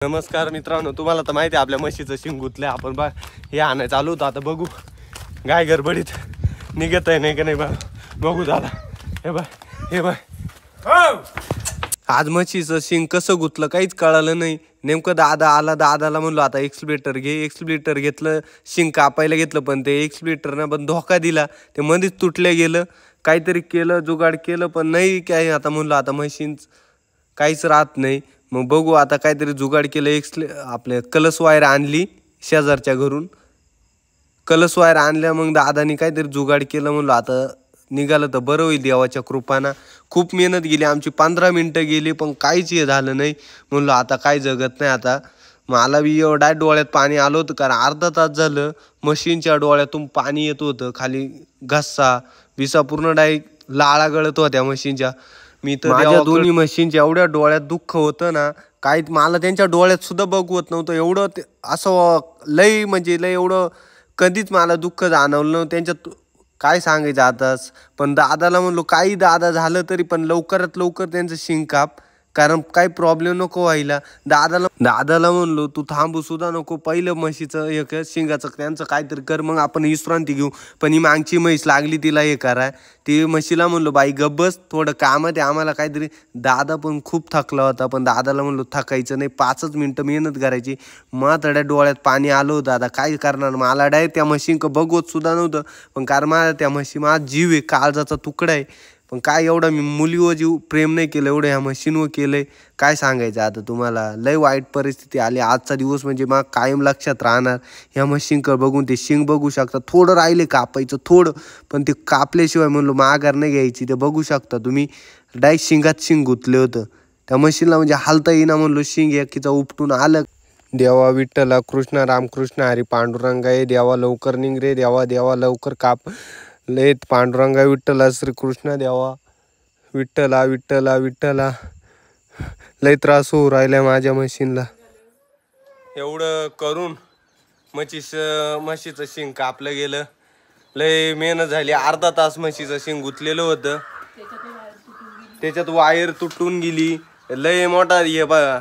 नमस्कार मित्रांनो, तुम्हाला तर माहिती आहे आपल्या म्हशीचं शिंग गुतलंय. आपण बा हे आणायला चालू होतं. आता बघू गाय गडबडीत निघत आहे नाही का नाही बा, बघू दादा. हे बाय आज म्हशीचं शिंग कसं गुतलं काहीच कळालं नाही. नेमकं दादा आला, दादाला म्हणलो आता एक्सप्लेटर घे. एक्सप्लेटर घेतलं, शिंग कापायला घेतलं, पण ते एक्सप्लेटरनं पण धोका दिला. ते मध्येच तुटल्या गेलं. काहीतरी केलं, जुगाड केलं, पण नाही काय. आता म्हणलो आता म्हशींच काहीच राहत नाही. मग बघू आता काहीतरी जुगाड केलं. आपले कलस वायर आणली शेजारच्या घरून. कलस वायर आणल्या, मग दादानी काहीतरी जुगाड केलं. म्हणलो आता निघालं तर बरं होईल देवाच्या कृपानं. खूप मेहनत गेली आमची, 15 मिनटं गेली, पण काहीच हे झालं नाही. म्हणलो आता काय जगत नाही. आता मला बी एवढ्या डोळ्यात पाणी आलं होतं, कारण अर्धा तास झालं मशीनच्या डोळ्यातून पाणी येत होतं. खाली घस्सा विसा पूर्ण डायरेक्ट लाळा गळत होत्या मशीनच्या. मी तर माझ्या दोन्ही मशीनच्या एवढ्या डोळ्यात दुःख होतं ना, काही मला त्यांच्या डोळ्यात सुद्धा बघवत नव्हतं. एवढं असं लय म्हणजे लय एवढं कधीच मला दुःख जाणवलं नव्हतं त्यांच्यात. काय सांगायचं आताच. पण दादाला म्हणलो काही दादा झालं तरी पण लवकरात लवकर त्यांचं शिंग काप, कारण काही प्रॉब्लेम नको व्हायला. दादाला म्हणलो तू थांबू सुद्धा नको, पहिलं म्हशीचं एक शिंगाचं त्यांचं काहीतरी कर, मग आपण विश्रांती घेऊ. पण ही मागची म्हैस लागली तिला हे कराय. ती म्हशीला म्हणलो बाई गब्बस, थोडं कामात आहे आम्हाला काहीतरी. दादा पण खूप थकला होता, पण दादाला म्हणलो थकायचं नाही, 5च मिनटं मेहनत करायची. मग थोड्या डोळ्यात पाणी आलं होतं. दादा काय करणार, मला डायरेक्ट त्या म्हशींक बघवत सुद्धा नव्हतं. पण कारण माझ्या त्या म्हशी माझा जीव आहे, काळजाचा तुकडा आहे. पण काय एवढं मी मुलीवर जीव प्रेम नाही केलं, एवढं ह्या मशीनवर केलंय. काय सांगायचं आता तुम्हाला. लय वाईट परिस्थिती आली आजचा दिवस, म्हणजे मग कायम लक्षात राहणार. ह्या मशीनकडे बघून ते शिंग बघू शकता. थोडं राहिले कापायचं थोडं, पण ते कापल्याशिवाय म्हणलो माघार नाही घ्यायची. ते बघू शकता तुम्ही, डायरेक्ट शिंगात शिंग गुतले होतं त्या मशीनला. म्हणजे हालता येईना म्हणलो, शिंग एकीचा उपटून आलं. देवा विठ्ठला कृष्ण रामकृष्ण हरी पांडुरंगा, ये देवा लवकर निघ रे देवा, देवा लवकर काप. लय पांडुरंगा विठ्ठला श्रीकृष्ण देवा, विठ्ठला विठ्ठला विठ्ठला. लय त्रास होऊ राहिला माझ्या मशीनला. एवढं करून म्हशीचं शिंग कापलं गेलं. लय मेहनत झाली. अर्धा तास म्हशीचं शिंग गुतलेलं होतं. त्याच्यात वायर तुटून गेली. लय मोठा हे बघा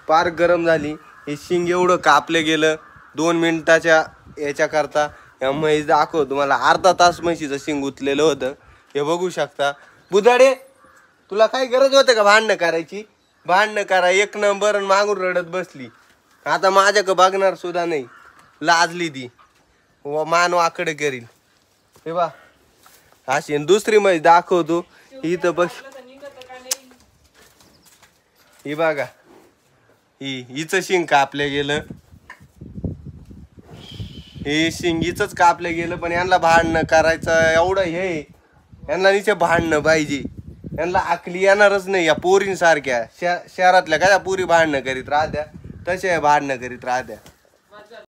पार गरम झाली. हे शिंग एवढं कापलं गेलं 2 मिनिटाच्या याच्याकरता. या म्हैस दाखव तुम्हाला, अर्धा तास म्हशीचं शिंग गुतलेलं होतं. हे बघू शकता. बुधाडे तुला काय गरज होतं का भांडणं करायची? भांडणं करा 1 नंबर, आणि मागून रडत बसली. आता माझ्याकडे बघणार सुद्धा नाही, लाजली ती, मान वाकडे करील. हे बा अशी. दुसरी म्हैस दाखवतो. ही तर बघ, ही बघा, हिचं शिंग कापलं गेलं. हे शिंग हिचंच कापलं गेलं. पण यांना भांडणं करायचं एवढं हे, यांना नीचे भांडणं पाहिजे. यांना आकली येणारच नाही. या पोरींसारख्या शहरातल्या काय पोरी भांडणं करीत राहत्या, तसे भांडणं करीत राहत्या.